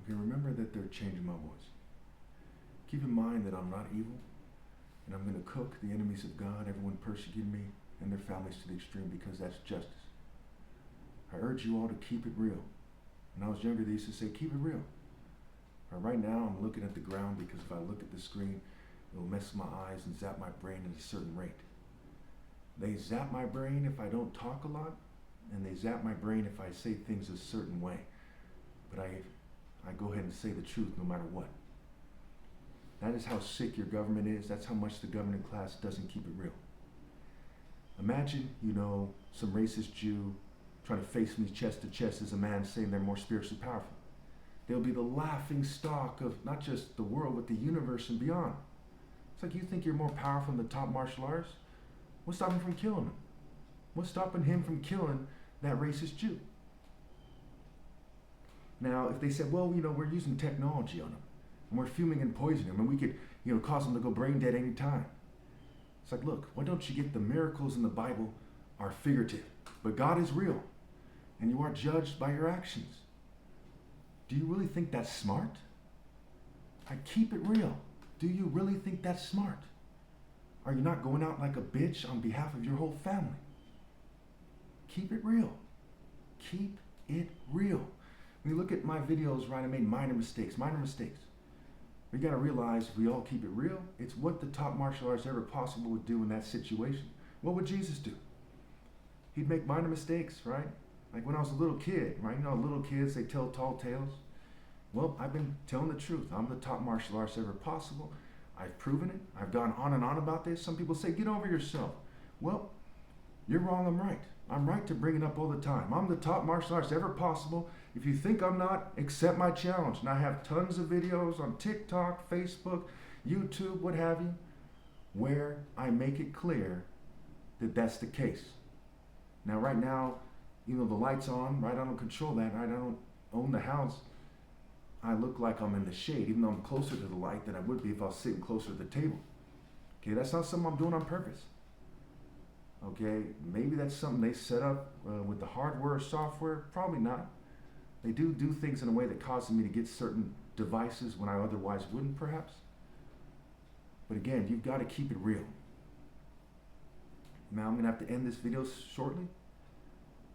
Okay, remember that they're changing my voice. Keep in mind that I'm not evil, and I'm going to cook the enemies of God, everyone persecuting me, and their families to the extreme, because that's justice. I urge you all to keep it real. When I was younger, they used to say, keep it real. Right now, I'm looking at the ground because if I look at the screen, it'll mess my eyes and zap my brain at a certain rate. They zap my brain if I don't talk a lot, and they zap my brain if I say things a certain way. But I go ahead and say the truth no matter what. That is how sick your government is. That's how much the governing class doesn't keep it real. Imagine, some racist Jew trying to face me chest to chest as a man saying they're more spiritually powerful. They'll be the laughing stock of not just the world, but the universe and beyond. It's like, you think you're more powerful than the top martial arts? What's stopping him from killing him? What's stopping him from killing that racist Jew? Now, if they said, well, we're using technology on him, and we're fuming and poisoning him, and we could, cause him to go brain dead any time. It's like, look, why don't you get the miracles in the Bible are figurative, but God is real, and you are judged by your actions. Do you really think that's smart? I keep it real. Do you really think that's smart? Are you not going out like a bitch on behalf of your whole family? Keep it real. Keep it real. When you look at my videos, right, I made minor mistakes. We got to realize if we all keep it real, it's what the top martial arts ever possible would do in that situation. What would Jesus do? He'd make minor mistakes, right? Like when I was a little kid, right? Little kids, they tell tall tales. Well, I've been telling the truth. I'm the top martial arts ever possible. I've proven it. I've gone on and on about this. Some people say, get over yourself. Well, you're wrong, I'm right. I'm right to bring it up all the time. I'm the top martial arts ever possible. If you think I'm not, accept my challenge. And I have tons of videos on TikTok, Facebook, YouTube, what have you, where I make it clear that that's the case. Now, right now, the light's on, right? I don't control that, right? I don't own the house. I look like I'm in the shade, even though I'm closer to the light than I would be if I was sitting closer to the table. Okay, that's not something I'm doing on purpose. Okay, maybe that's something they set up with the hardware or software. Probably not. They do things in a way that causes me to get certain devices when I otherwise wouldn't, perhaps. But again, you've got to keep it real. Now, I'm going to have to end this video shortly.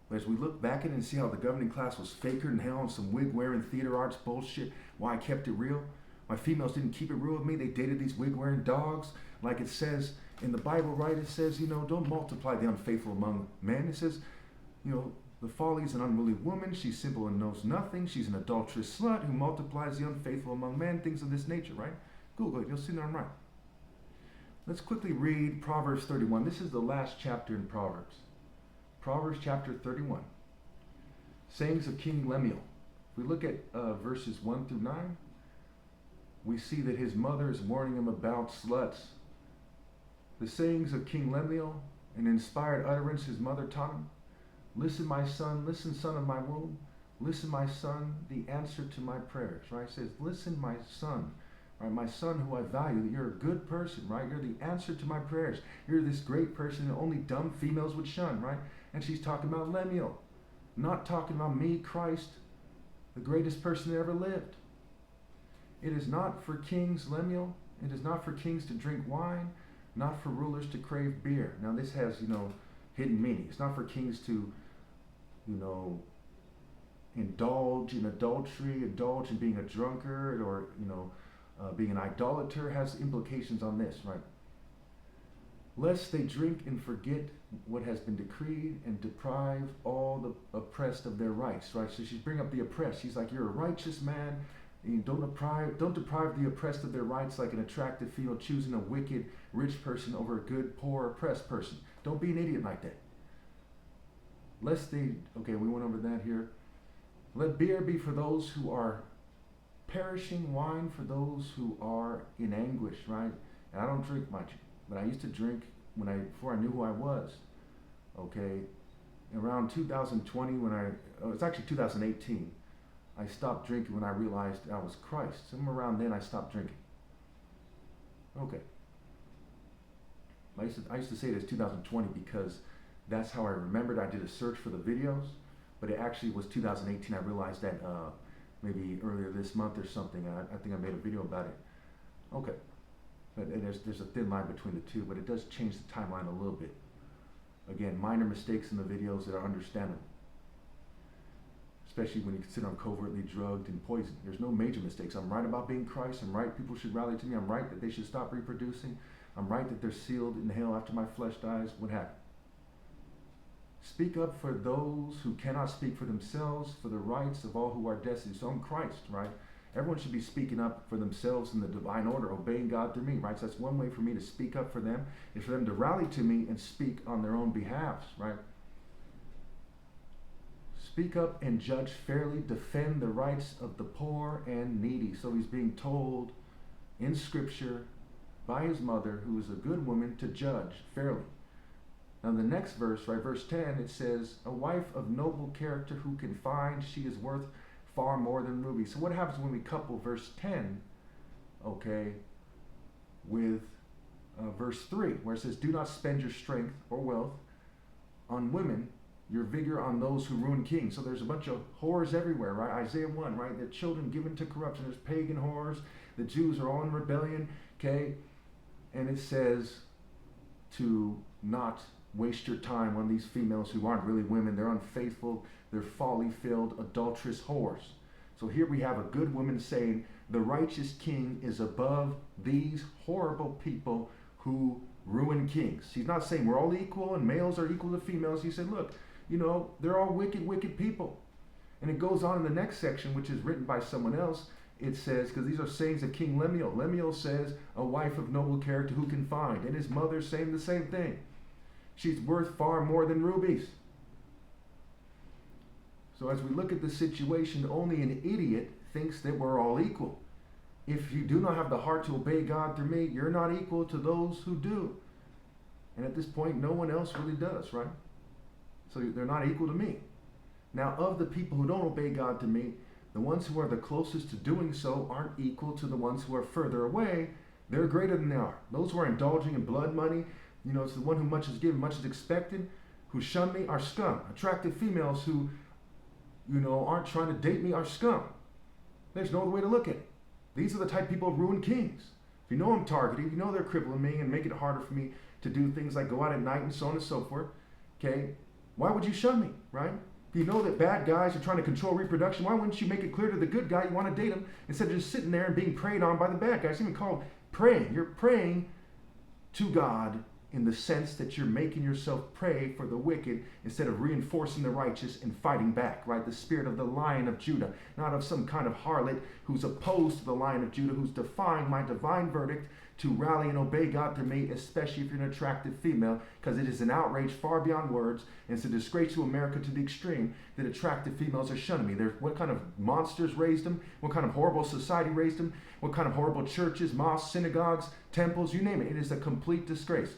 But as we look back at it and see how the governing class was faker than hell and some wig-wearing theater arts bullshit, why I kept it real. My females didn't keep it real with me. They dated these wig-wearing dogs. Like it says in the Bible, right? It says, don't multiply the unfaithful among men. It says, the folly is an unruly woman. She's simple and knows nothing. She's an adulterous slut who multiplies the unfaithful among men. Things of this nature, right? Google it. You'll see that I'm right. Let's quickly read Proverbs 31. This is the last chapter in Proverbs. Proverbs chapter 31. Sayings of King Lemuel. If we look at verses 1 through 9, we see that his mother is warning him about sluts. The sayings of King Lemuel, an inspired utterance his mother taught him. Listen, my son, listen, son of my womb. Listen, my son, the answer to my prayers. Right? It says, listen, my son. Right? My son who I value, that you're a good person, right? You're the answer to my prayers. You're this great person that only dumb females would shun, right? And she's talking about Lemuel, not talking about me, Christ, the greatest person that ever lived. It is not for kings, Lemuel. It is not for kings to drink wine, not for rulers to crave beer. Now this has, hidden meaning. It's not for kings to, indulge in adultery, indulge in being a drunkard, or, being an idolater. Has implications on this, right? Lest they drink and forget what has been decreed and deprive all the oppressed of their rights, right? So she's bringing up the oppressed. She's like, you're a righteous man. And don't deprive the oppressed of their rights like an attractive female choosing a wicked rich person over a good, poor, oppressed person. Don't be an idiot like that. Lest they, okay, we went over that here. Let beer be for those who are perishing, wine for those who are in anguish, right? And I don't drink much, but I used to drink before I knew who I was. Okay, around 2020 it's actually 2018, I stopped drinking when I realized I was Christ. Somewhere around then I stopped drinking. Okay. I used to say it as 2020 because that's how I remembered. I did a search for the videos, but it actually was 2018. I realized that maybe earlier this month or something. I think I made a video about it. Okay, and there's a thin line between the two, but it does change the timeline a little bit. Again, minor mistakes in the videos that are understandable, especially when you consider I'm covertly drugged and poisoned. There's no major mistakes. I'm right about being Christ. I'm right people should rally to me. I'm right that they should stop reproducing. I'm right that they're sealed in hell after my flesh dies. What happened? Speak up for those who cannot speak for themselves, for the rights of all who are destitute. So I'm Christ, right? Everyone should be speaking up for themselves in the divine order, obeying God through me, right? So that's one way for me to speak up for them, is for them to rally to me and speak on their own behalves, right? Speak up and judge fairly, defend the rights of the poor and needy. So he's being told in Scripture by his mother, who is a good woman, to judge fairly. Now the next verse, right, verse 10, it says, a wife of noble character who can find, she is worth far more than rubies. So what happens when we couple verse 10, okay, with verse 3, where it says, do not spend your strength or wealth on women, your vigor on those who ruin kings. So there's a bunch of whores everywhere, right? Isaiah 1, right? Their children given to corruption. There's pagan whores. The Jews are all in rebellion, okay? And it says to not waste your time on these females who aren't really women. They're unfaithful. They're folly-filled, adulterous whores. So here we have a good woman saying, the righteous king is above these horrible people who ruin kings. She's not saying we're all equal and males are equal to females. He said, look, you know, they're all wicked, wicked people. And it goes on in the next section, which is written by someone else. It says, because these are sayings of King Lemuel. Lemuel says, a wife of noble character who can find. And his mother saying the same thing. She's worth far more than rubies. So as we look at the situation, only an idiot thinks that we're all equal. If you do not have the heart to obey God through me, you're not equal to those who do. And at this point, no one else really does, right? So they're not equal to me. Now, of the people who don't obey God to me, the ones who are the closest to doing so aren't equal to the ones who are further away. They're greater than they are. Those who are indulging in blood money, you know, it's the one who much is given, much is expected, who shun me are scum. Attractive females who, you know, aren't trying to date me are scum. There's no other way to look at it. These are the type of people who ruin kings. If you know I'm targeting, if you know they're crippling me and make it harder for me to do things like go out at night and so on and so forth, okay, why would you shun me, right? If you know that bad guys are trying to control reproduction, why wouldn't you make it clear to the good guy you want to date him instead of just sitting there and being preyed on by the bad guys? It's even called praying. You're praying to God in the sense that you're making yourself pray for the wicked instead of reinforcing the righteous and fighting back, right? The spirit of the Lion of Judah, not of some kind of harlot who's opposed to the Lion of Judah, who's defying my divine verdict to rally and obey God through me, especially if you're an attractive female, because it is an outrage far beyond words, and it's a disgrace to America to the extreme that attractive females are shunning me. What kind of monsters raised them? What kind of horrible society raised them? What kind of horrible churches, mosques, synagogues, temples, you name it. It is a complete disgrace.